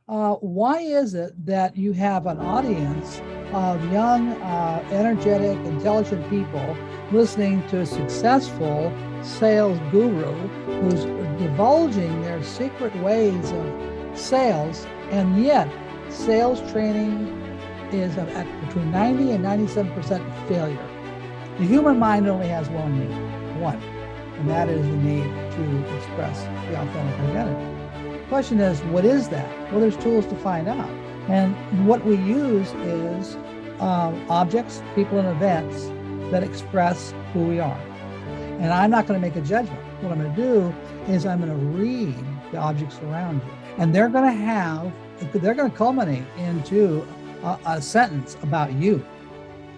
Why is it that you have an audience of young, energetic, intelligent people listening to a successful sales guru who's divulging their secret ways of sales, and yet sales training is at between 90 and 97% failure? The human mind only has one need, and that is the need to express the authentic identity. The question is, what is that? Well, there's tools to find out. And what we use is objects, people, and events that express who we are. And I'm not going to make a judgment. What I'm going to do is I'm going to read the objects around you. And they're going to culminate into a sentence about you.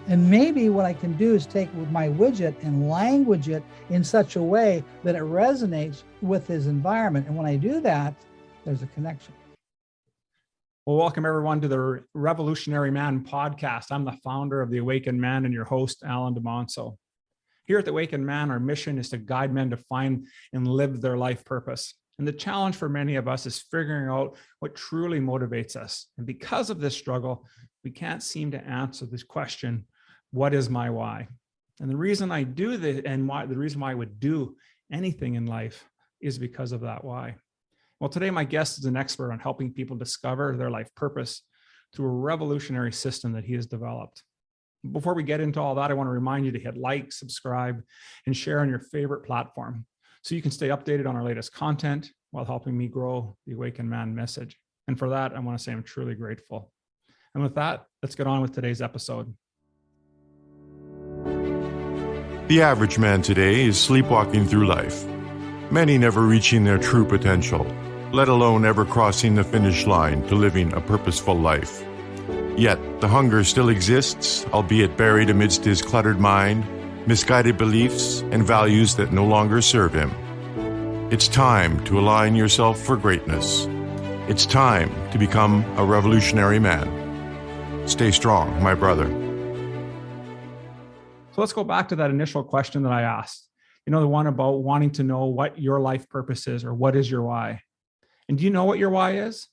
And maybe what I can do is take my widget and language it in such a way that it resonates with his environment. And when I do that, there's a connection. Well, welcome everyone to the Revolutionary Man podcast. I'm the founder of The Awakened Man and your host, Alan DeMonso. Here at The Awakened Man, our mission is to guide men to find and live their life purpose. And the challenge for many of us is figuring out what truly motivates us. And because of this struggle, we can't seem to answer this question, what is my why? And the reason I do this, and the reason why I would do anything in life, is because of that why. Well, today my guest is an expert on helping people discover their life purpose through a revolutionary system that he has developed. Before we get into all that, I want to remind you to hit like, subscribe, and share on your favorite platform so you can stay updated on our latest content while helping me grow the Awakened Man message. And for that, I want to say I'm truly grateful. And with that, let's get on with today's episode. The average man today is sleepwalking through life, many never reaching their true potential, let alone ever crossing the finish line to living a purposeful life. Yet, the hunger still exists, albeit buried amidst his cluttered mind, misguided beliefs, and values that no longer serve him. It's time to align yourself for greatness. It's time to become a revolutionary man. Stay strong, my brother. So let's go back to that initial question that I asked. You know, the one about wanting to know what your life purpose is, or what is your why? And do you know what your why is?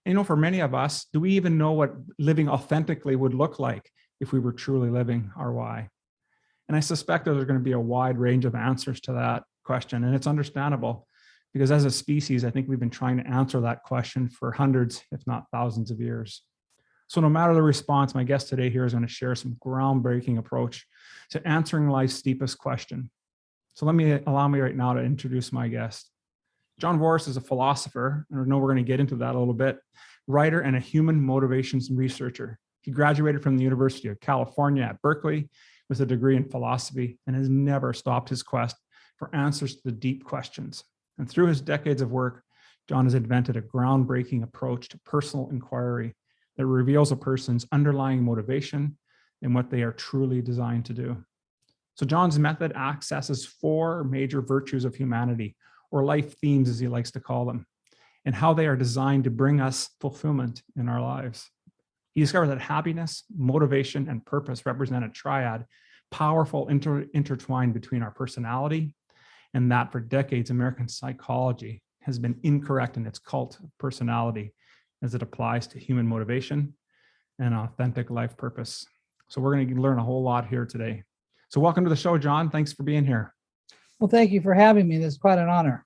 And, you know, for many of us, do we even know what living authentically would look like if we were truly living our why? And I suspect there's going to be a wide range of answers to that question. And it's understandable because as a species, I think we've been trying to answer that question for hundreds, if not thousands of years. So no matter the response, my guest today here is going to share some groundbreaking approach to answering life's deepest question. So allow me right now to introduce my guest. John Voris is a philosopher, and I know we're going to get into that a little bit, writer and a human motivations researcher. He graduated from the University of California at Berkeley with a degree in philosophy and has never stopped his quest for answers to the deep questions. And through his decades of work, John has invented a groundbreaking approach to personal inquiry that reveals a person's underlying motivation and what they are truly designed to do. So John's method accesses four major virtues of humanity, or life themes as he likes to call them, and how they are designed to bring us fulfillment in our lives. He discovered that happiness, motivation, and purpose represent a triad, powerful intertwined between our personality, and that for decades, American psychology has been incorrect in its cult of personality as it applies to human motivation and authentic life purpose. So we're going to learn a whole lot here today. So welcome to the show, John. Thanks for being here. Well, thank you for having me. This is quite an honor.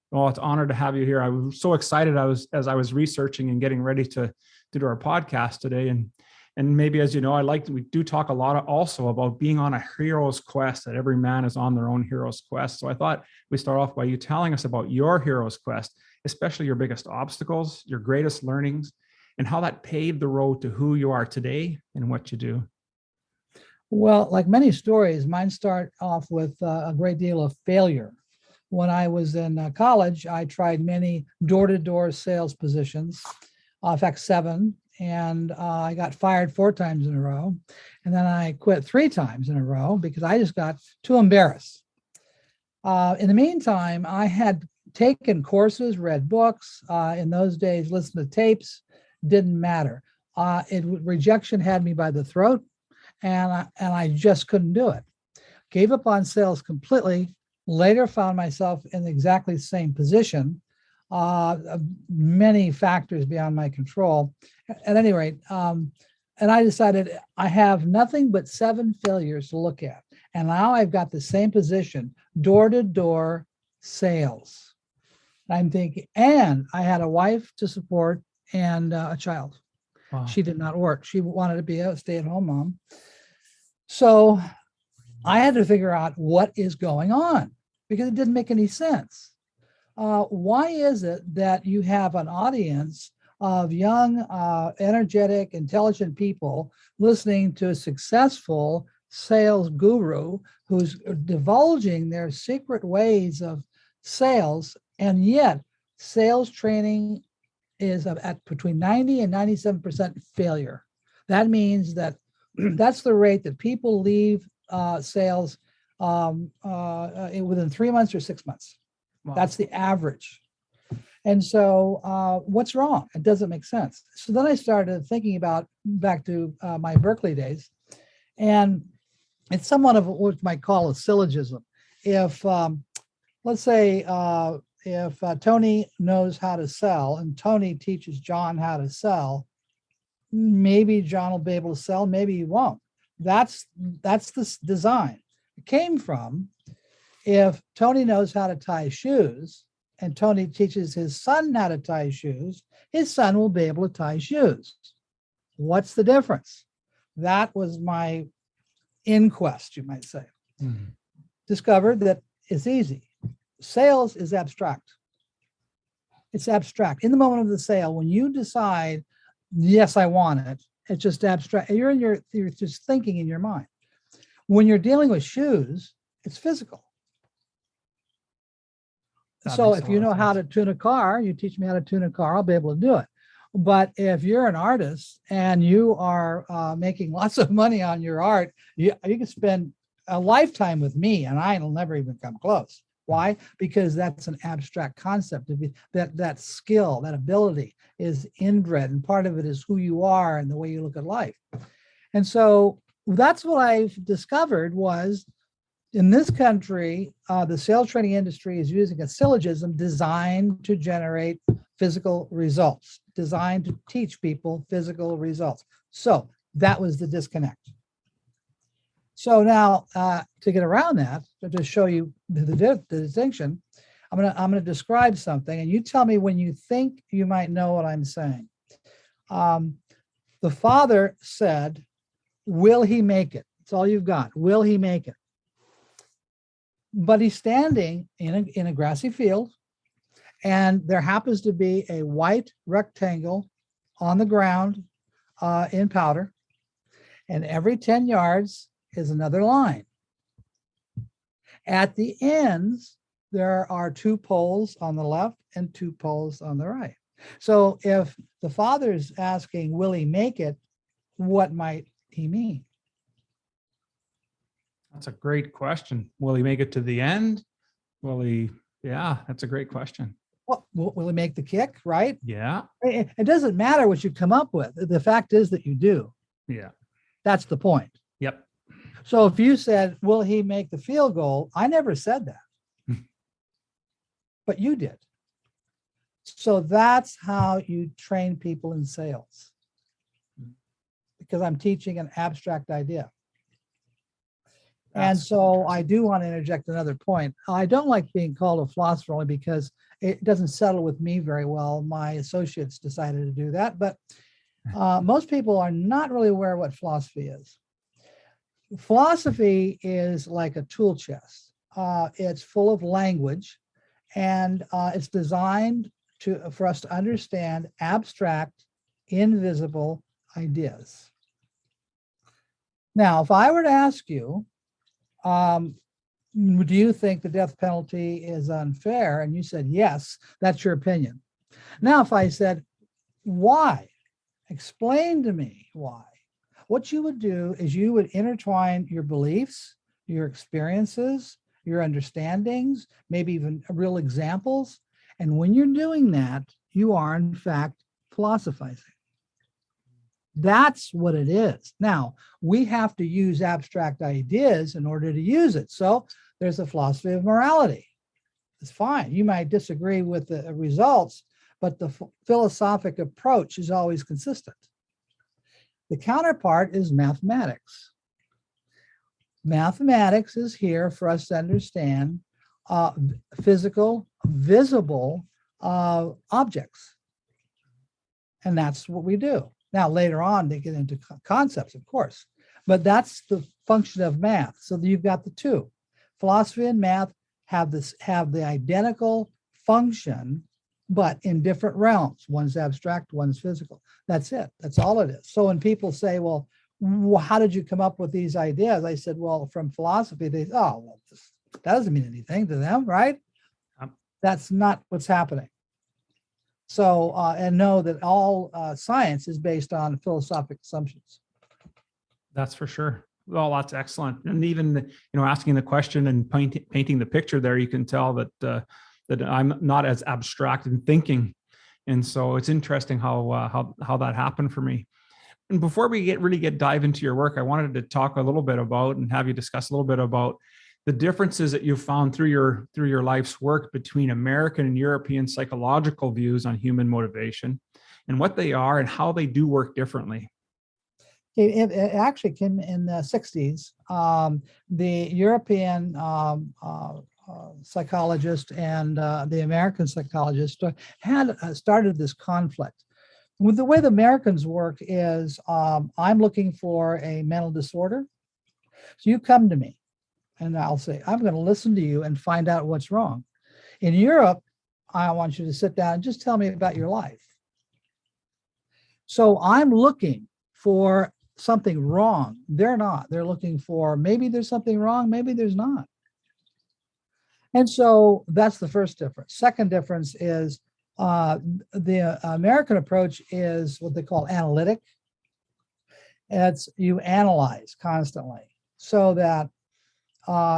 Well, it's an honor to have you here. I was so excited as I was researching and getting ready to do our podcast today. And maybe, as you know, we do talk a lot also about being on a hero's quest, that every man is on their own hero's quest. So I thought we start off by you telling us about your hero's quest, especially your biggest obstacles, your greatest learnings, and how that paved the road to who you are today and what you do. Well, like many stories, mine start off with a great deal of failure. When I was in college, I tried many door-to-door sales positions, in fact, 7, and I got fired 4 times in a row. And then I quit 3 times in a row because I just got too embarrassed. In the meantime, I had taken courses, read books. In those days, listened to tapes, didn't matter. Rejection had me by the throat, and I just couldn't do it. Gave up on sales completely. Later found myself in exactly the same position, many factors beyond my control. At any rate, and I decided I have nothing but 7 failures to look at. And now I've got the same position, door-to-door sales. I'm thinking, and I had a wife to support and a child. Wow. She did not work. She wanted to be a stay-at-home mom. So I had to figure out what is going on because it didn't make any sense. Why is it that you have an audience of young, energetic, intelligent people listening to a successful sales guru who's divulging their secret ways of sales, and yet sales training is at between 90 and 97% failure? That means that that's the rate that people leave sales within 3 months or 6 months. Wow. That's the average. And so what's wrong? It doesn't make sense. So then I started thinking about back to my Berkeley days, and it's somewhat of what we might call a syllogism. If, let's say, if Tony knows how to sell and Tony teaches John how to sell, maybe John will be able to sell, maybe he won't. That's the design. It came from, if Tony knows how to tie shoes and Tony teaches his son how to tie shoes, his son will be able to tie shoes. What's the difference? That was my inquest, you might say. Mm-hmm. Discovered that it's easy. Sales is abstract. It's abstract. In the moment of the sale, when you decide, yes, I want it, it's just abstract. You're just thinking in your mind. When you're dealing with shoes, it's physical. So if you know how to tune a car, you teach me how to tune a car, I'll be able to do it. But if you're an artist and you are making lots of money on your art, you can spend a lifetime with me and I'll never even come close. Why? Because that's an abstract concept. That skill, that ability is inbred, and part of it is who you are and the way you look at life. And so that's what I've discovered was, in this country, the sales training industry is using a syllogism designed to generate physical results, designed to teach people physical results. So that was the disconnect. So now, to get around that, to show you the distinction, I'm gonna describe something, and you tell me when you think you might know what I'm saying. The father said, "Will he make it?" That's all you've got. Will he make it? But he's standing in a grassy field, and there happens to be a white rectangle on the ground in powder, and every 10 yards is another line. At the ends, there are 2 poles on the left and 2 poles on the right. So if the father's asking, will he make it? What might he mean? That's a great question. Will he make it to the end? Yeah, that's a great question. Well, will he make the kick, right? Yeah. It doesn't matter what you come up with. The fact is that you do. Yeah. That's the point. Yep. So if you said, will he make the field goal? I never said that. But you did. So that's how you train people in sales. Because I'm teaching an abstract idea. And so I do want to interject another point. I don't like being called a philosopher only because it doesn't settle with me very well. My associates decided to do that, but most people are not really aware of what philosophy is. Philosophy is like a tool chest. It's full of language, and it's designed for us to understand abstract, invisible ideas. Now, if I were to ask you, do you think the death penalty is unfair? And you said, yes, that's your opinion. Now, if I said, why? Explain to me why. What you would do is you would intertwine your beliefs, your experiences, your understandings, maybe even real examples. And when you're doing that, you are, in fact, philosophizing. That's what it is. Now, we have to use abstract ideas in order to use it. So there's a philosophy of morality, It's fine. You might disagree with the results, but the philosophic approach is always consistent. The counterpart is mathematics. Mathematics is here for us to understand physical, visible objects. And that's what we do. Now, later on, they get into concepts, of course, but that's the function of math. So you've got the two. Philosophy and math have the identical function, but in different realms. One's abstract, one's physical. That's it. That's all it is. So when people say, well, how did you come up with these ideas? I said, well, from philosophy, they, oh, well, that doesn't mean anything to them, right? That's not what's happening. So, and know that all science is based on philosophic assumptions. That's for sure. Well, that's excellent. And even, asking the question and painting the picture there, you can tell that I'm not as abstract in thinking. And so it's interesting how that happened for me. And before we dive into your work, I wanted to talk a little bit about and have you discuss a little bit about the differences that you've found through your life's work between American and European psychological views on human motivation and what they are and how they do work differently. It actually came in the 60s. The European psychologist and the American psychologist had started this conflict. With the way the Americans work is I'm looking for a mental disorder. So you come to me and I'll say, I'm going to listen to you and find out what's wrong. In Europe, I want you to sit down and just tell me about your life. So I'm looking for something wrong. They're not. They're looking for maybe there's something wrong, maybe there's not. And so that's the first difference. Second difference is the American approach is what they call analytic. It's you analyze constantly so that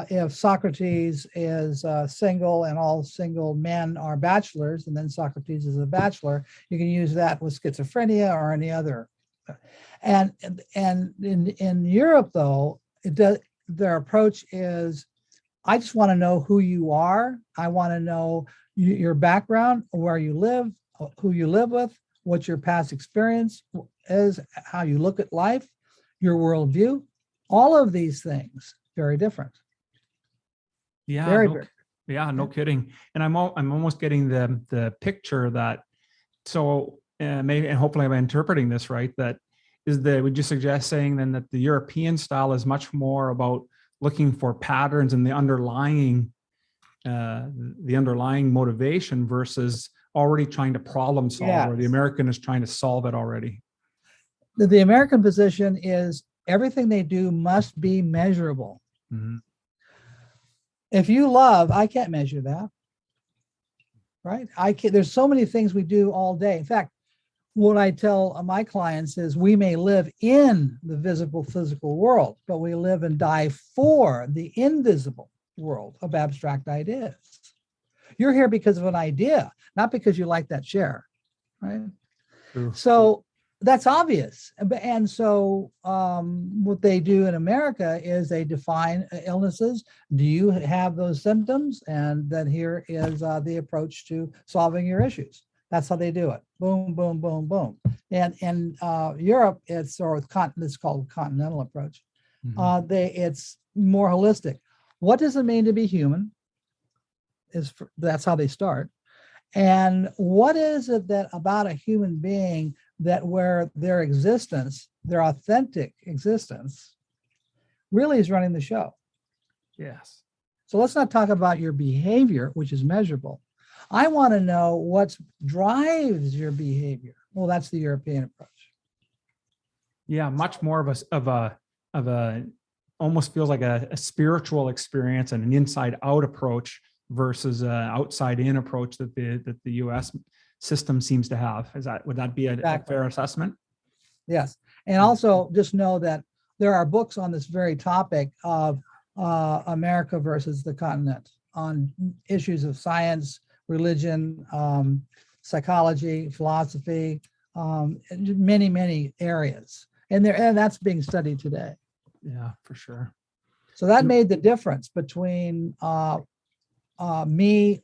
if Socrates is single and all single men are bachelors, and then Socrates is a bachelor, you can use that with schizophrenia or any other. And in Europe, though, their approach is, I just want to know who you are. I want to know your background, where you live, who you live with, what your past experience is, how you look at life, your worldview. All of these things, very different. Yeah, very. No kidding. And I'm almost getting the picture that. So maybe, and hopefully I'm interpreting this right. That is would you suggest saying then that the European style is much more about looking for patterns and the underlying motivation versus already trying to problem solve, Yes. Or the American is trying to solve it already? The American position is everything they do must be measurable. Mm-hmm. If you love, I can't measure that, right? There's so many things we do all day. In fact, what I tell my clients is we may live in the visible physical world, but we live and die for the invisible world of abstract ideas. You're here because of an idea, not because you like that chair, right? True. So that's obvious. And so what they do in America is they define illnesses. Do you have those symptoms? And then here is the approach to solving your issues. That's how they do it. Boom, boom, boom, boom. And in Europe, it's called continental approach. Mm-hmm. It's more holistic. What does it mean to be human? That's how they start. And what is it that about a human being that where their existence, their authentic existence, really is running the show? Yes. So let's not talk about your behavior, which is measurable. I want to know what drives your behavior. Well, that's the European approach. Yeah, much more of a almost feels like a spiritual experience and an inside-out approach versus an outside-in approach that the U.S. system seems to have. Would that be a fair assessment? Yes, and also just know that there are books on this very topic of America versus the continent on issues of science, religion, psychology, philosophy, many, many areas. And that's being studied today. Yeah, for sure. So that made the difference between me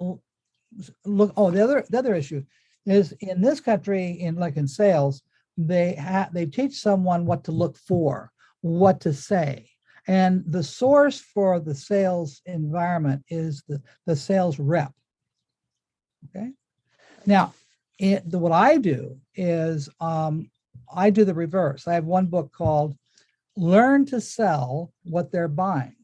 look. Oh, the other issue is in this country, in sales, they teach someone what to look for, what to say, and the source for the sales environment is the sales rep. Okay. Now, what I do is I do the reverse. I have one book called "Learn to Sell What They're Buying,"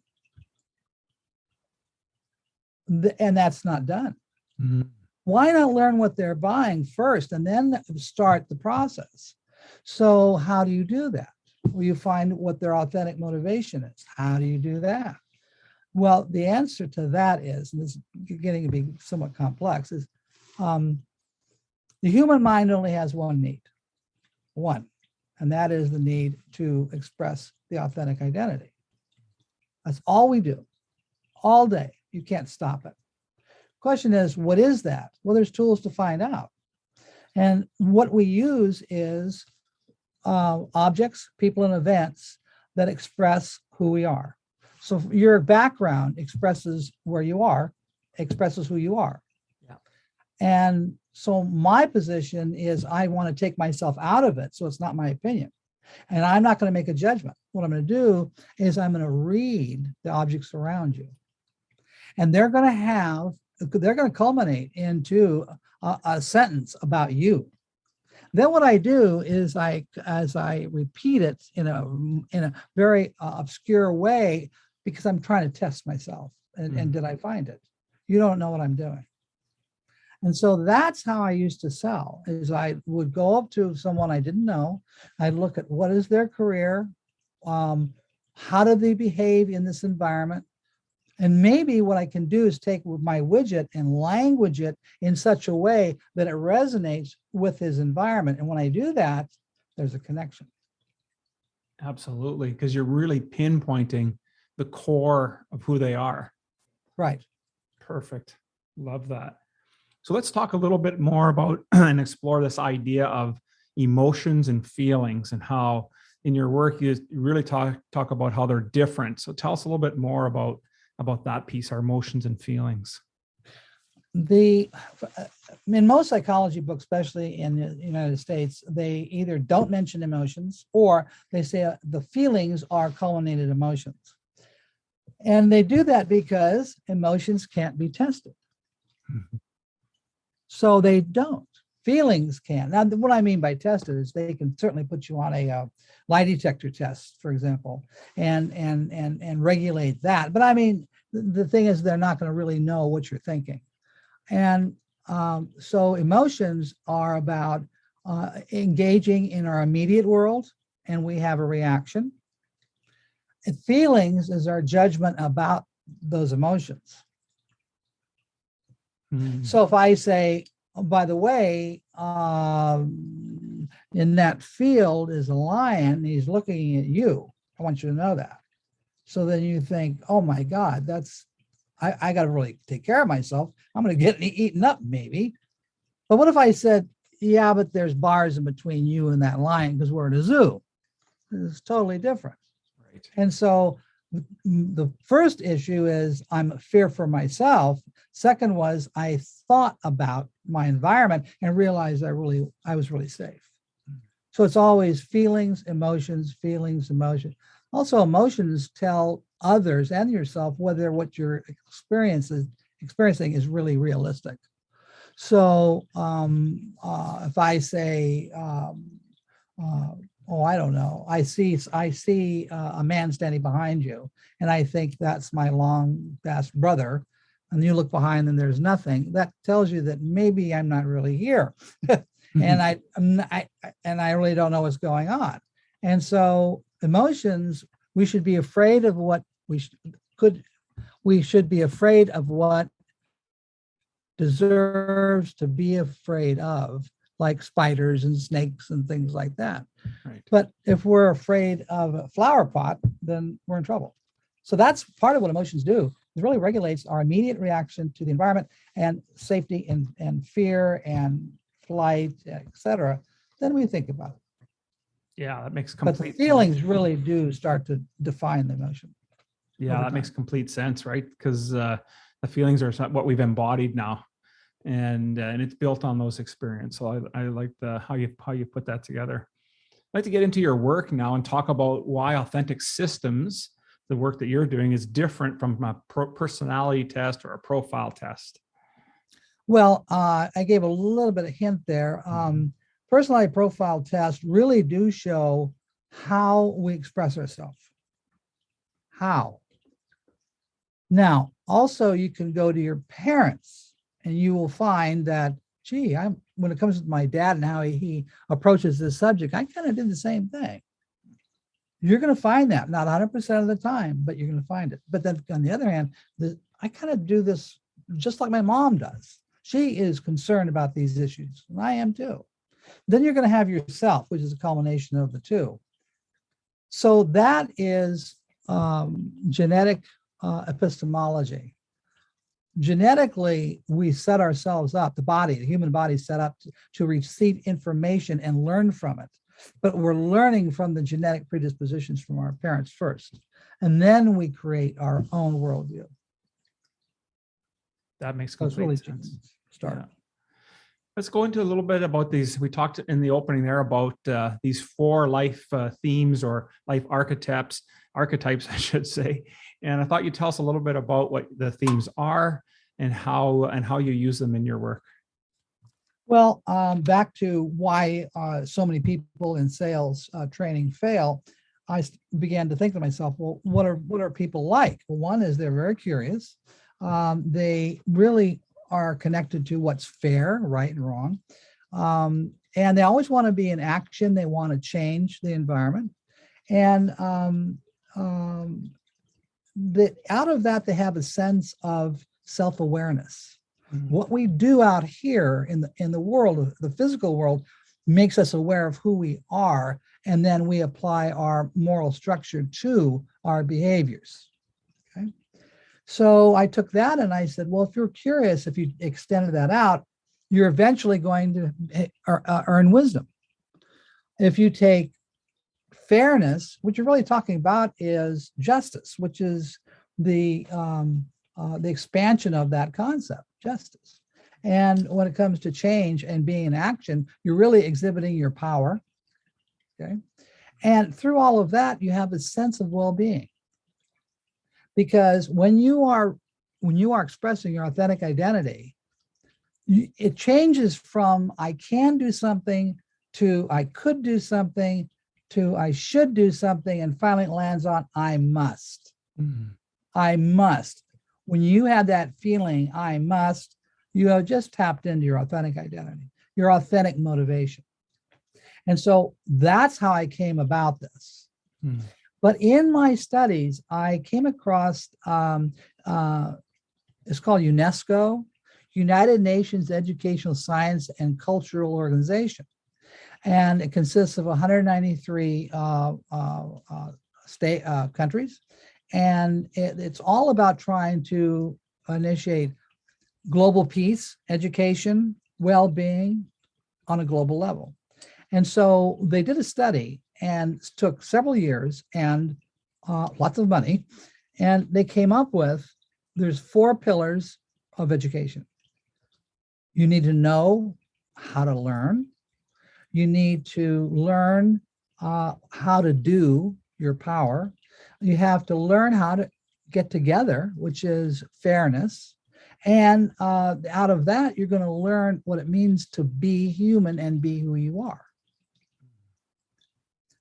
and that's not done. Mm-hmm. Why not learn what they're buying first and then start the process? So how do you do that? Well, you find what their authentic motivation is. How do you do that? Well, the answer to that is, and this is getting to be somewhat complex, is the human mind only has one need, and that is the need to express the authentic identity. That's all we do, all day. You can't stop it. Question is, what is that? Well, there's tools to find out. And what we use is objects, people, and events that express who we are. So your background expresses where you are, expresses who you are. Yeah. And so my position is I want to take myself out of it, so it's not my opinion. And I'm not going to make a judgment. What I'm going to do is I'm going to read the objects around you. And they're going to culminate into a sentence about you. Then what I do is as I repeat it in a very obscure way, because I'm trying to test myself. And did I find it? You don't know what I'm doing. And so that's how I used to sell, is I would go up to someone I didn't know. I'd look at what is their career, how do they behave in this environment? And maybe what I can do is take my widget and language it in such a way that it resonates with his environment. And when I do that, there's a connection. Absolutely, because you're really pinpointing the core of who they are. Right. Perfect. Love that. So let's talk a little bit more about and explore this idea of emotions and feelings, and how in your work you really talk about how they're different. So tell us a little bit more about that piece, our emotions and feelings. In most psychology books, especially in the United States, they either don't mention emotions or they say the feelings are culminated emotions. And they do that because emotions can't be tested. Mm-hmm. So they don't. Feelings can. Now, what I mean by tested is they can certainly put you on a lie detector test, for example, and regulate that. But I mean, the thing is, they're not going to really know what you're thinking. And so emotions are about engaging in our immediate world, and we have a reaction. And feelings is our judgment about those emotions. Mm-hmm. So if I say, oh, by the way, in that field is a lion, he's looking at you. I want you to know that. So then you think, oh my God, I got to really take care of myself. I'm going to get eaten up maybe. But what if I said, yeah, but there's bars in between you and that lion because we're at a zoo? It's totally different. Right. And so the first issue is I'm fear for myself. Second was I thought about my environment and realized I was really safe. So it's always feelings, emotions. Also, emotions tell others and yourself whether what you're experiencing is really realistic. So if I say, I don't know, I see a man standing behind you, and I think that's my long fast brother, and you look behind and there's nothing, that tells you that maybe I'm not really here. And I really don't know what's going on. And so emotions, we should be afraid of what we should be afraid of what deserves to be afraid of, like spiders and snakes and things like that. Right. But if we're afraid of a flower pot, then we're in trouble. So that's part of what emotions do. It really regulates our immediate reaction to the environment and safety and fear and flight, etc. Then we think about it. Yeah, that makes complete sense. But the feelings really do start to define the emotion. Yeah, that makes complete sense, right? Because the feelings are what we've embodied now, and it's built on those experiences. So I like how you put that together. I'd like to get into your work now and talk about why authentic systems, the work that you're doing, is different from a personality test or a profile test. Well, I gave a little bit of hint there. Personality profile tests really do show how we express ourselves. How. Now, also, you can go to your parents and you will find that, gee, when it comes to my dad and how he approaches this subject, I kind of did the same thing. You're going to find that, not 100% of the time, but you're going to find it. But then on the other hand, I kind of do this just like my mom does. She is concerned about these issues, and I am too. Then you're going to have yourself, which is a culmination of the two. So that is genetic epistemology. Genetically, we set ourselves up, the human body is set up to receive information and learn from it. But we're learning from the genetic predispositions from our parents first. And then we create our own worldview. That makes complete sense. Start. Yeah. Let's go into a little bit about these. We talked in the opening there about these 4 life themes or life archetypes, I should say. And I thought you'd tell us a little bit about what the themes are and how you use them in your work. Well, back to why so many people in sales training fail, I began to think to myself, well, what are people like? Well, one is they're very curious. They really are connected to what's fair, right and wrong. And they always want to be in action. They want to change the environment. And out of that, they have a sense of self-awareness. Mm-hmm. What we do out here in the world, the physical world, makes us aware of who we are, and then we apply our moral structure to our behaviors. Okay. So I took that and I said, well, if you're curious, if you extended that out, you're eventually going to earn wisdom. If you take fairness, what you're really talking about is justice, which is the expansion of that concept, justice. And when it comes to change and being in action, you're really exhibiting your power. Okay. And through all of that, you have a sense of well-being. Because when you are expressing your authentic identity, it changes from I can do something to I could do something to I should do something, and finally it lands on I must. Mm-hmm. I must. When you have that feeling, I must, you have just tapped into your authentic identity, your authentic motivation. And so that's how I came about this. Hmm. But in my studies, I came across, it's called UNESCO, United Nations Educational, Science, and Cultural Organization. And it consists of 193 countries. And it's all about trying to initiate global peace, education, well-being on a global level. And so they did a study and took several years and lots of money. And they came up with, there's 4 pillars of education. You need to know how to learn. You need to learn how to do your power. You have to learn how to get together, which is fairness. And out of that, you're going to learn what it means to be human and be who you are.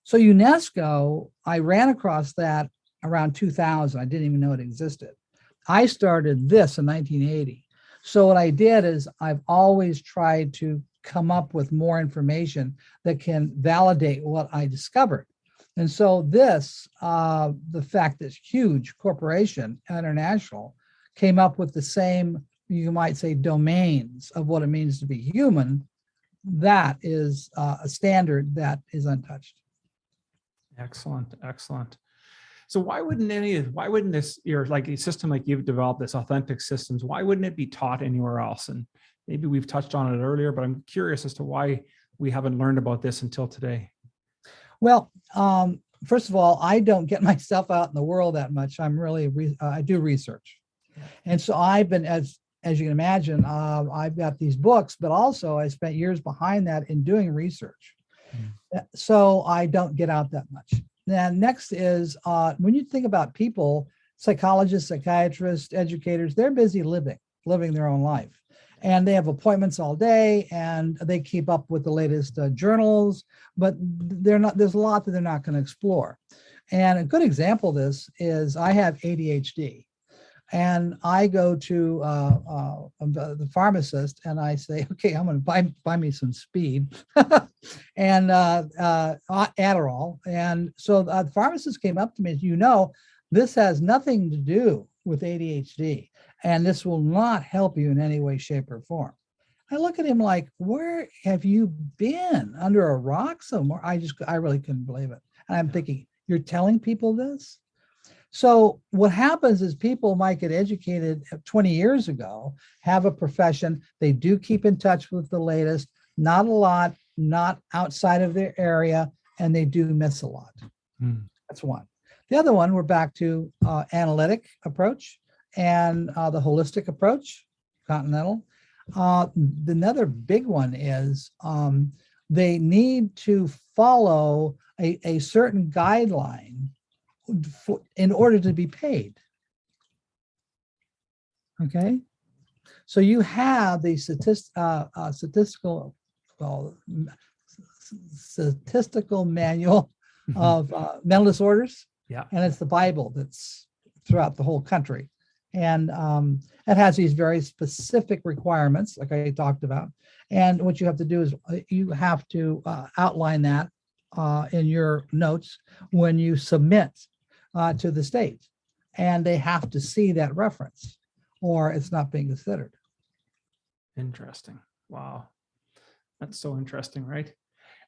So UNESCO, I ran across that around 2000. I didn't even know it existed. I started this in 1980. So what I did is I've always tried to come up with more information that can validate what I discovered. And so this, the fact this huge corporation, international, came up with the same, you might say, domains of what it means to be human, that is a standard that is untouched. Excellent, excellent. So why wouldn't this, like a system like you've developed, this authentic systems, why wouldn't it be taught anywhere else? And maybe we've touched on it earlier, but I'm curious as to why we haven't learned about this until today. Well, first of all, I don't get myself out in the world that much. I do research. And so I've been, as you can imagine, I've got these books, but also I spent years behind that in doing research. So I don't get out that much. Then next is when you think about people, psychologists, psychiatrists, educators, they're busy living their own life. And they have appointments all day and they keep up with the latest journals, but there's a lot that they're not going to explore. And a good example of this is I have ADHD. And I go to the pharmacist and I say, okay, I'm going to buy me some speed and Adderall. And so the pharmacist came up to me and said, this has nothing to do with ADHD, and this will not help you in any way, shape, or form. I look at him like, where have you been? Under a rock somewhere? I really couldn't believe it. And I'm thinking, you're telling people this? So what happens is people might get educated 20 years ago, have a profession, they do keep in touch with the latest, not a lot, not outside of their area, and they do miss a lot. That's one. The other one, we're back to analytic approach and the holistic approach, continental. Another big one is they need to follow a certain guideline in order to be paid. Okay, so you have the statistical manual of mental disorders, and it's the Bible that's throughout the whole country, and it has these very specific requirements, like I talked about. And what you have to do is you have to outline that in your notes when you submit to the state, and they have to see that reference or it's not being considered. Interesting. Wow. That's so interesting, right?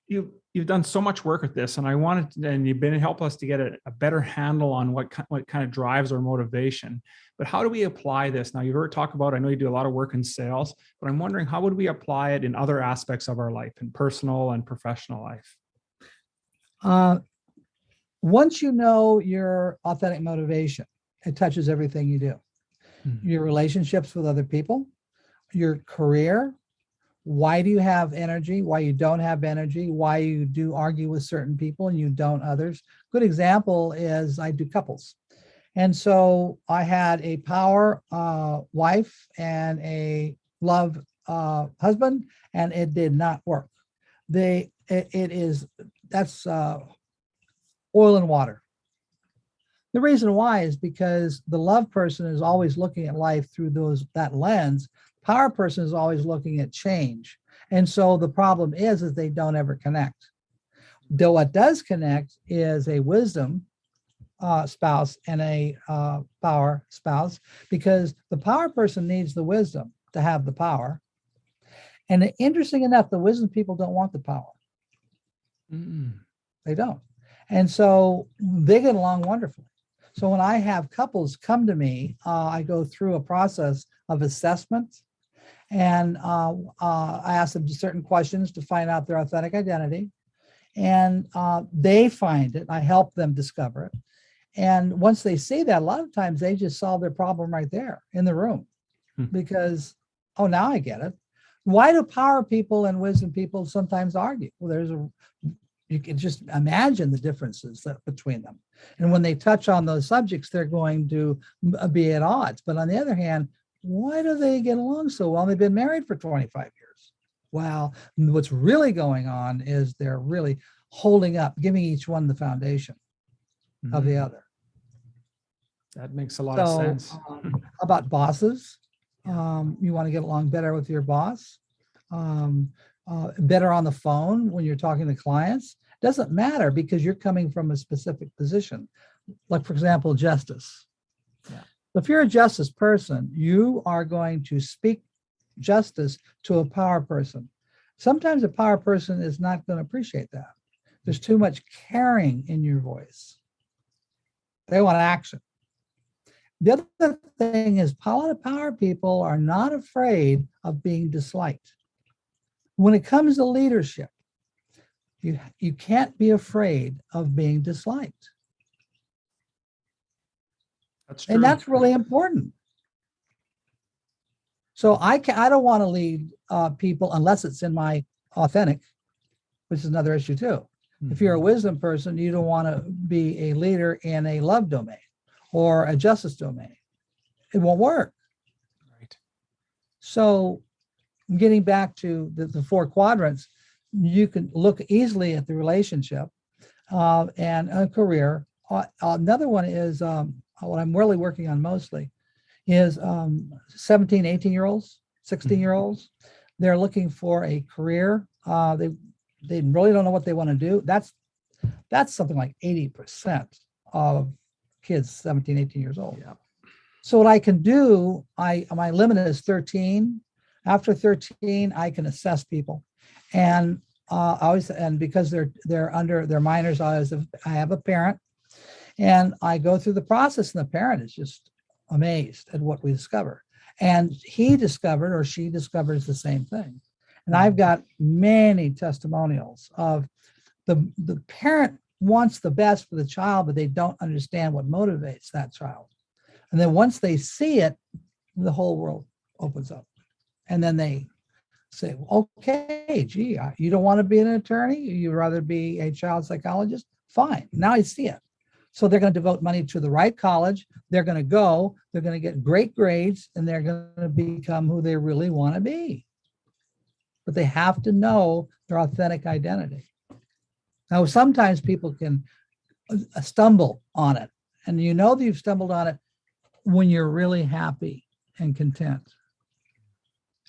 You've done so much work with this, and you've been help us to get a better handle on what kind of drives our motivation. But how do we apply this? Now, you've heard talk about, I know you do a lot of work in sales, but I'm wondering, how would we apply it in other aspects of our life, in personal and professional life? Once you know your authentic motivation, it touches everything you do. Your relationships with other people, your career, why do you have energy, why you don't have energy, why you do argue with certain people and you don't others. Good example is I do couples. And so I had a power wife and a love husband, and it did not work. That's oil and water. The reason why is because the love person is always looking at life through that lens. Power person is always looking at change. And so the problem is that they don't ever connect. Though what does connect is a wisdom spouse and a power spouse, because the power person needs the wisdom to have the power. And interesting enough, the wisdom people don't want the power. They don't. And so they get along wonderfully. So when I have couples come to me, I go through a process of assessment, and I ask them certain questions to find out their authentic identity. And they find it. I help them discover it. And once they see that, a lot of times they just solve their problem right there in the room because, oh, now I get it. Why do power people and wisdom people sometimes argue? Well, you can just imagine the differences between them. And when they touch on those subjects, they're going to be at odds. But on the other hand, why do they get along so well? They've been married for 25 years. Well, what's really going on is they're really holding up, giving each one the foundation of the other. That makes a lot of sense. About bosses, you want to get along better with your boss. Better on the phone when you're talking to clients. Doesn't matter because you're coming from a specific position. Like, for example, justice. If you're a justice person, you are going to speak justice to a power person. Sometimes a power person is not going to appreciate that. There's too much caring in your voice. They want action. The other thing is, a lot of power people are not afraid of being disliked. When it comes to leadership, you can't be afraid of being disliked. That's true. And that's really important. So I don't want to lead people unless it's in my authentic, which is another issue too. If you're a wisdom person, you don't want to be a leader in a love domain or a justice domain. It won't work. Right. So getting back to the four quadrants, you can look easily at the relationship and a career. Another one is what I'm really working on mostly is 17, 18-year-olds, 16-year-olds. They're looking for a career. They really don't know what they want to do. That's something like 80% of kids 17, 18 years old. Yeah. So what I can do, my limit is 13. After 13, I can assess people. And because they're under, they're minors, I have a parent, and I go through the process, and the parent is just amazed at what we discover. And he discovered, or she discovers the same thing. And I've got many testimonials of the parent wants the best for the child, but they don't understand what motivates that child. And then once they see it, the whole world opens up. And then they say, okay, gee, you don't want to be an attorney? You'd rather be a child psychologist? Fine. Now I see it. So they're going to devote money to the right college. They're going to go, they're going to get great grades, and they're going to become who they really want to be. But they have to know their authentic identity. Now, sometimes people can stumble on it, and you know that you've stumbled on it when you're really happy and content.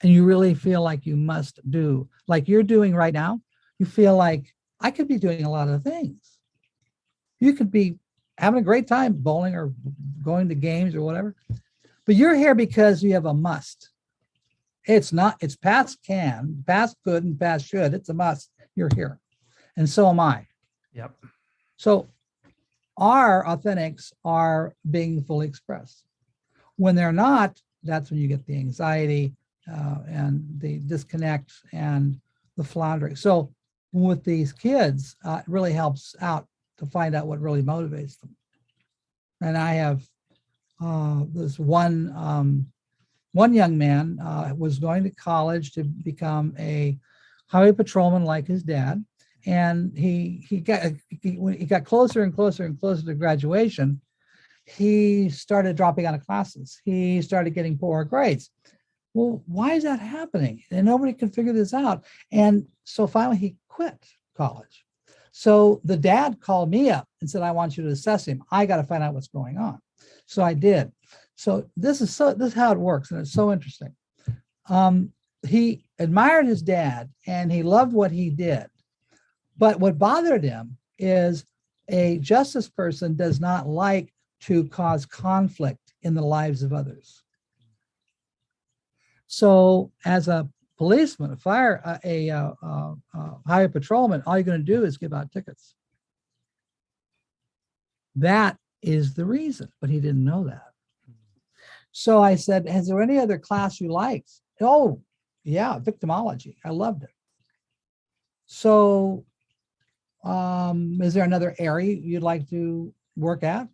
And you really feel like you must do, like you're doing right now. You feel like I could be doing a lot of things. You could be having a great time bowling or going to games or whatever, but you're here because you have a must. It's past can, past could, and past should. It's a must. You're here. And so am I. Yep. So our authentics are being fully expressed. When they're not, that's when you get the anxiety and the disconnect and the floundering. So with these kids, it really helps out to find out what really motivates them. And I have this one young man was going to college to become a highway patrolman like his dad. And when he got closer and closer and closer to graduation, he started dropping out of classes. He started getting poorer grades. Well, why is that happening? And nobody could figure this out. And so finally he quit college. So the dad called me up and said, I want you to assess him. I got to find out what's going on. So I did. So this is how it works. And it's so interesting. He admired his dad and he loved what he did. But what bothered him is a justice person does not like to cause conflict in the lives of others. So as a policeman, a highway patrolman, all you're going to do is give out tickets. That is the reason, but he didn't know that. So I said, is there any other class you liked? Oh, yeah, victimology. I loved it. So is there another area you'd like to work at?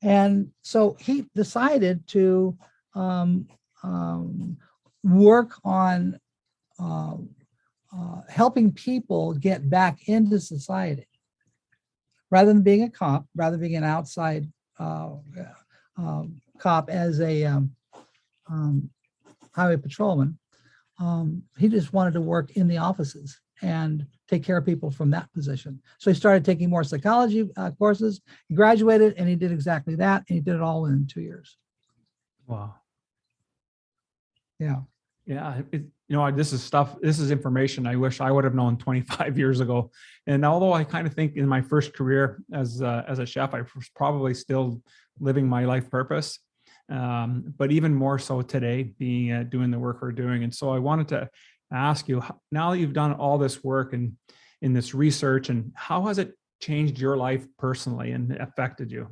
And so he decided to work on helping people get back into society. Rather than being a cop, rather than being an outside cop as a highway patrolman, he just wanted to work in the offices and take care of people from that position. So he started taking more psychology courses. He graduated and he did exactly that. And he did it all in 2 years. Wow. Yeah. Yeah. This is information I wish I would have known 25 years ago. And although I kind of think in my first career as a chef, I was probably still living my life purpose. But even more so today, being doing the work we're doing. And so I wanted to ask you, now that you've done all this work and in this research, and how has it changed your life personally and affected you?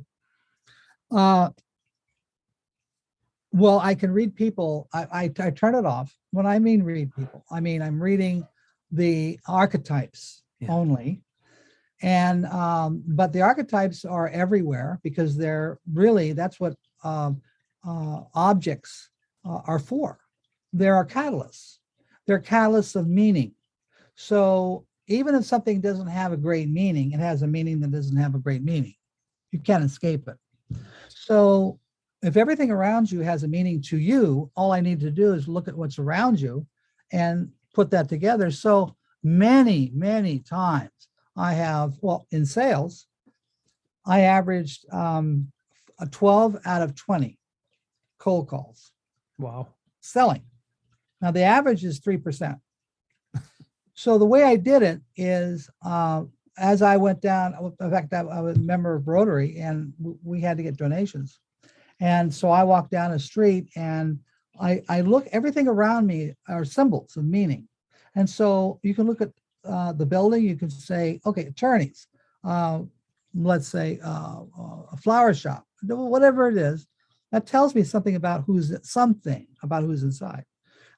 Well, I can read people. I turn it off. When I mean read people, I mean I'm reading the archetypes only. And but the archetypes are everywhere because they're really, that's what objects are for. There are catalysts. They're catalysts of meaning. So even if something doesn't have a great meaning, it has a meaning that doesn't have a great meaning. You can't escape it. So if everything around you has a meaning to you, all I need to do is look at what's around you and put that together. So many, many times I have, well, in sales, I averaged a 12 out of 20 cold calls. Wow. Selling. Now the average is 3%. So the way I did it is, as I went down, in fact, I was a member of Rotary and we had to get donations. And so I walked down a street and I look, everything around me are symbols of meaning. And so you can look at the building, you can say, okay, attorneys, let's say a flower shop, whatever it is, that tells me something about who's inside.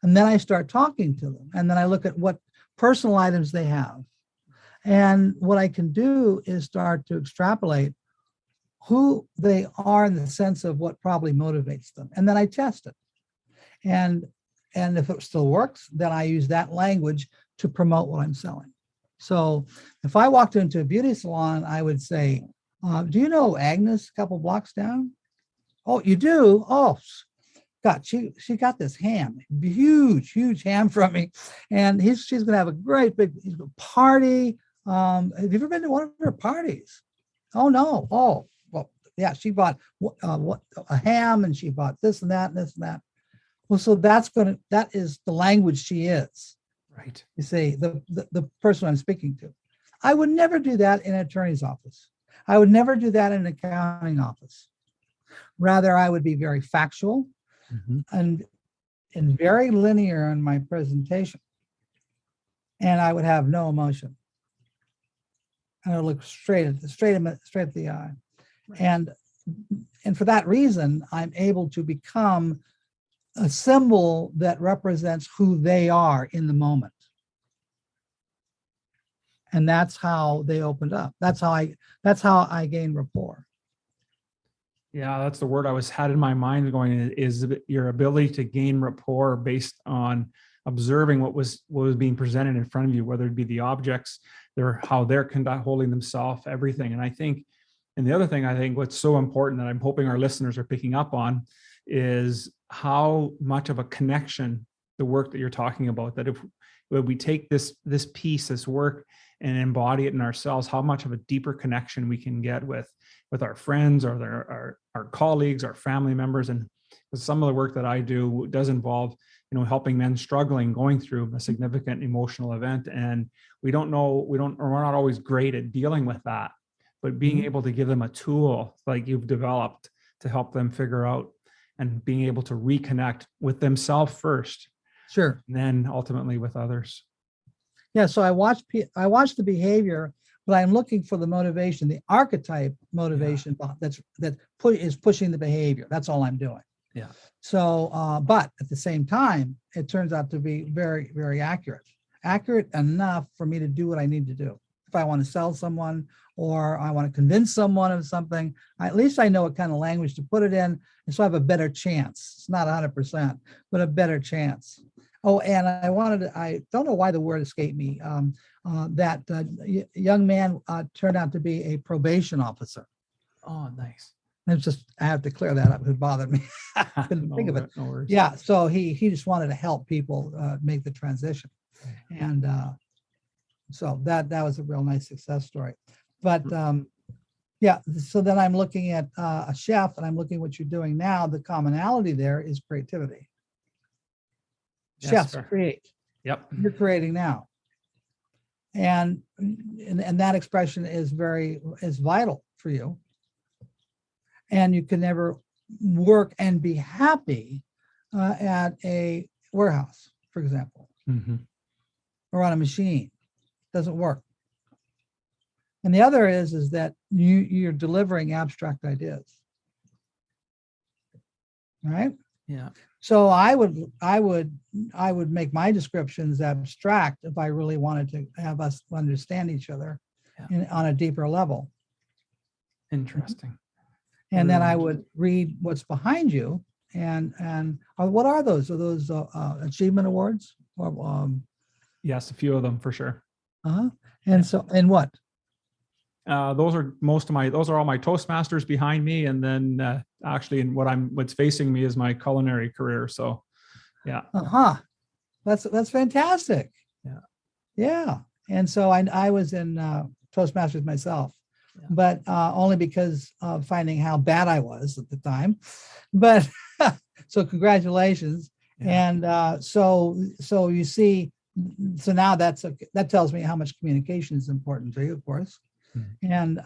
And then I start talking to them. And then I look at what personal items they have. And what I can do is start to extrapolate who they are in the sense of what probably motivates them. And then I test it. And if it still works, then I use that language to promote what I'm selling. So if I walked into a beauty salon, I would say, do you know Agnes a couple blocks down? Oh, you do? Oh, God, she got this ham, huge ham from me. And she's going to have a great big party. Have you ever been to one of her parties? Oh, no. Oh, well, yeah, she bought a ham and she bought this and that and this and that. Well, so that is the language she is. Right. You see, the person I'm speaking to. I would never do that in an attorney's office. I would never do that in an accounting office. Rather, I would be very factual and very linear in my presentation. And I would have no emotion. And I would look straight at the eye. Right. And for that reason, I'm able to become a symbol that represents who they are in the moment. And that's how they opened up. That's how I gain rapport. Yeah, that's the word I had in my mind going, is your ability to gain rapport based on observing what was being presented in front of you, whether it be the objects, how they're holding themselves, everything. And I think, and the other thing I think what's so important that I'm hoping our listeners are picking up on is how much of a connection the work that you're talking about, that if we take this piece, this work, and embody it in ourselves, how much of a deeper connection we can get with our friends or our colleagues, our family members. And some of the work that I do does involve, helping men struggling, going through a significant emotional event. And we're not always great at dealing with that, but being able to give them a tool like you've developed to help them figure out and being able to reconnect with themselves first. Sure. And then ultimately with others. Yeah. So I watch the behavior, but I'm looking for the motivation, the archetype motivation that is pushing the behavior. That's all I'm doing. Yeah. So, but at the same time, it turns out to be very, very accurate enough for me to do what I need to do. If I want to sell someone or I want to convince someone of something, at least I know what kind of language to put it in. And so I have a better chance. It's not 100%, but a better chance. Oh, and I don't know why the word escaped me. That young man turned out to be a probation officer. Oh, nice. It's just, I have to clear that up. It bothered me. I couldn't think of it. No worries. Yeah. So he just wanted to help people make the transition. And so that was a real nice success story. But yeah, so then I'm looking at a chef and I'm looking at what you're doing now. The commonality there is creativity. Chefs create. Yep. You're creating now. And that expression is vital for you. And you can never work and be happy at a warehouse, for example, or on a machine. Doesn't work. And the other is that you're delivering abstract ideas, right? Yeah. So I would make my descriptions abstract if I really wanted to have us understand each other on a deeper level. Interesting. And then I would read what's behind you And what are those? Are those achievement awards? Or, Yes, a few of them for sure. uh-huh. And so, and what? Those are all my Toastmasters behind me. And then actually, in what's facing me is my culinary career. So yeah. Uh-huh. That's fantastic. Yeah. Yeah. And so I was in Toastmasters myself, but only because of finding how bad I was at the time. But so congratulations. Yeah. And so you see, so now that tells me how much communication is important to you, of course. And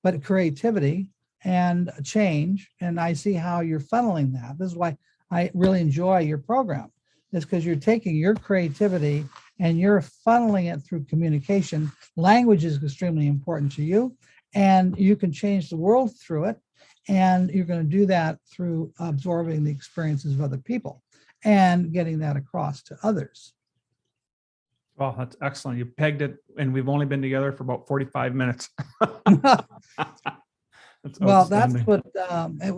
but creativity and change, and I see how you're funneling that. This is why I really enjoy your program, is because you're taking your creativity and you're funneling it through communication. Language is extremely important to you, and you can change the world through it. And you're going to do that through absorbing the experiences of other people and getting that across to others. Well, that's excellent. You pegged it, and we've only been together for about 45 minutes. Well, that's what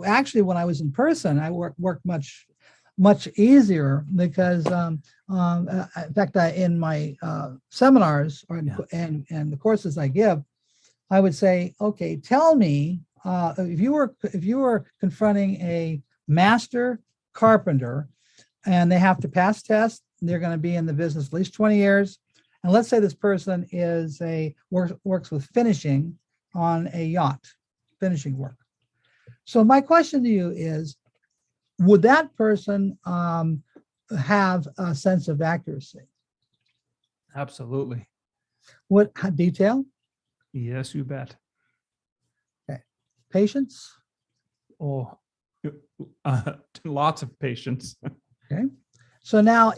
actually, when I was in person, I worked much easier because in fact, in my seminars and the courses I give, I would say, okay, tell me if you were confronting a master carpenter and they have to pass tests, they're going to be in the business at least 20 years. And let's say this person works with finishing on a yacht, finishing work. So my question to you is, would that person have a sense of accuracy? Absolutely. What detail? Yes, you bet. Okay. Patience? Oh, lots of patience. Okay. So now,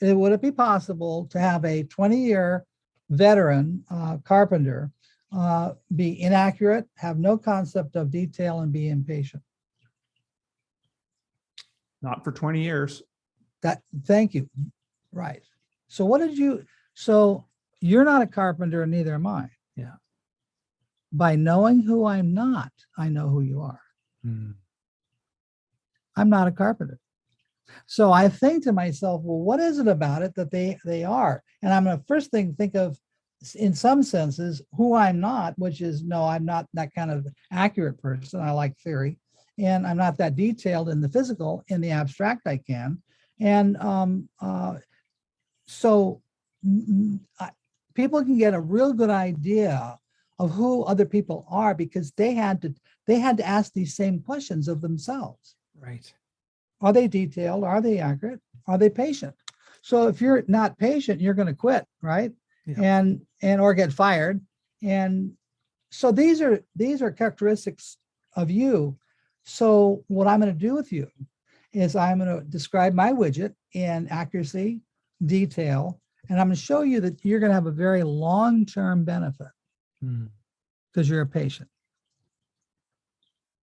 would it be possible to have a 20-year veteran carpenter be inaccurate, have no concept of detail, and be impatient? Not for 20 years. Thank you. Right. So you're not a carpenter, and neither am I. Yeah. By knowing who I'm not, I know who you are. I'm not a carpenter. So I think to myself, well, what is it about it that they are? And I'm going to first thing think of, in some senses, who I'm not, which is, no, I'm not that kind of accurate person. I like theory, and I'm not that detailed in the physical. In the abstract, I can. And so people can get a real good idea of who other people are because they had to ask these same questions of themselves. Right. Are they detailed? Are they accurate? Are they patient? So if you're not patient, you're going to quit, right? Yeah. And or get fired. And so these are characteristics of you. So what I'm going to do with you is I'm going to describe my widget in accuracy, detail, and I'm going to show you that you're going to have a very long-term benefit because you're a patient.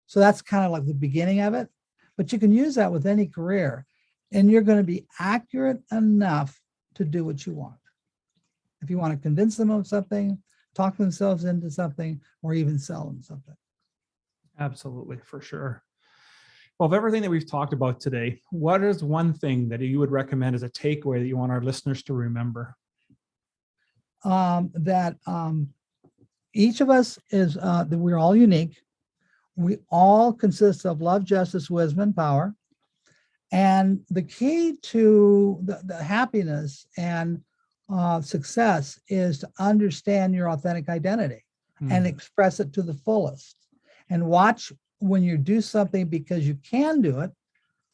So that's kind of like the beginning of it. But you can use that with any career, and you're going to be accurate enough to do what you want. If you want to convince them of something, talk themselves into something, or even sell them something. Absolutely, for sure. Well, of everything that we've talked about today, what is one thing that you would recommend as a takeaway that you want our listeners to remember? That each of us is, that we're all unique. We all consist of love, justice, wisdom, and power. And the key to the happiness and success is to understand your authentic identity and express it to the fullest. And watch when you do something because you can do it.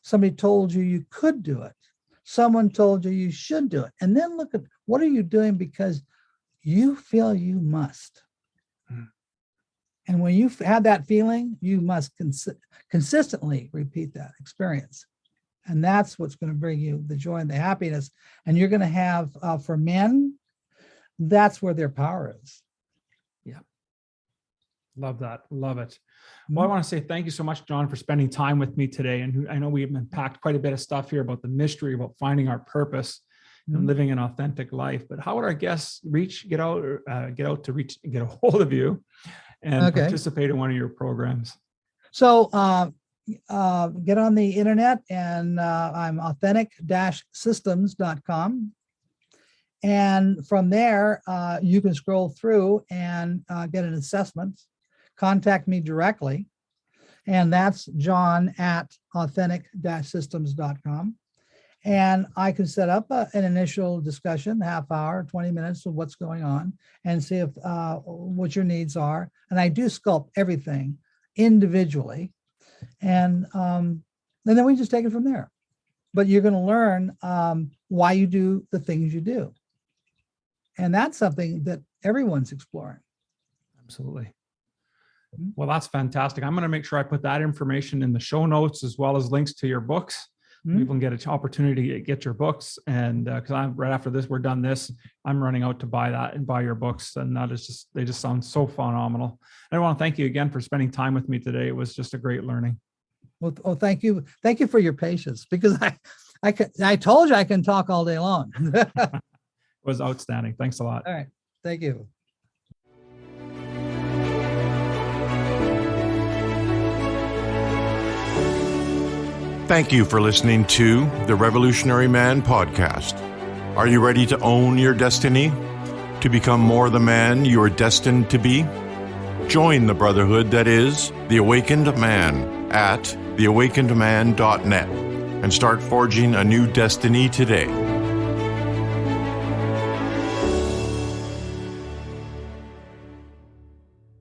Somebody told you could do it. Someone told you should do it. And then look at what are you doing because you feel you must. And when you have that feeling, you must consistently repeat that experience. And that's what's going to bring you the joy and the happiness. And you're going to have, for men, that's where their power is. Yeah. Love that. Love it. Well, I want to say thank you so much, John, for spending time with me today. And I know we've unpacked quite a bit of stuff here about the mystery, about finding our purpose and living an authentic life. But how would our guests get a hold of you and participate in one of your programs? So get on the internet, and I'm authentic-systems.com. And from there, you can scroll through and get an assessment. Contact me directly. And that's John at authentic-systems.com. And I can set up an initial discussion, half hour, 20 minutes of what's going on, and see if what your needs are. And I do sculpt everything individually. And then we just take it from there. But you're going to learn why you do the things you do. And that's something that everyone's exploring. Absolutely. Well, that's fantastic. I'm going to make sure I put that information in the show notes, as well as links to your books. People can get an opportunity to get your books. And because I'm right after this, we're done this, I'm running out to buy that and buy your books. And that is just, they just sound so phenomenal. And I want to thank you again for spending time with me today. It was just a great learning. Well, thank you. Thank you for your patience, because I told you I can talk all day long. It was outstanding. Thanks a lot. All right. Thank you. Thank you for listening to the Revolutionary Man podcast. Are you ready to own your destiny? To become more the man you are destined to be? Join the brotherhood that is The Awakened Man at theawakenedman.net and start forging a new destiny today.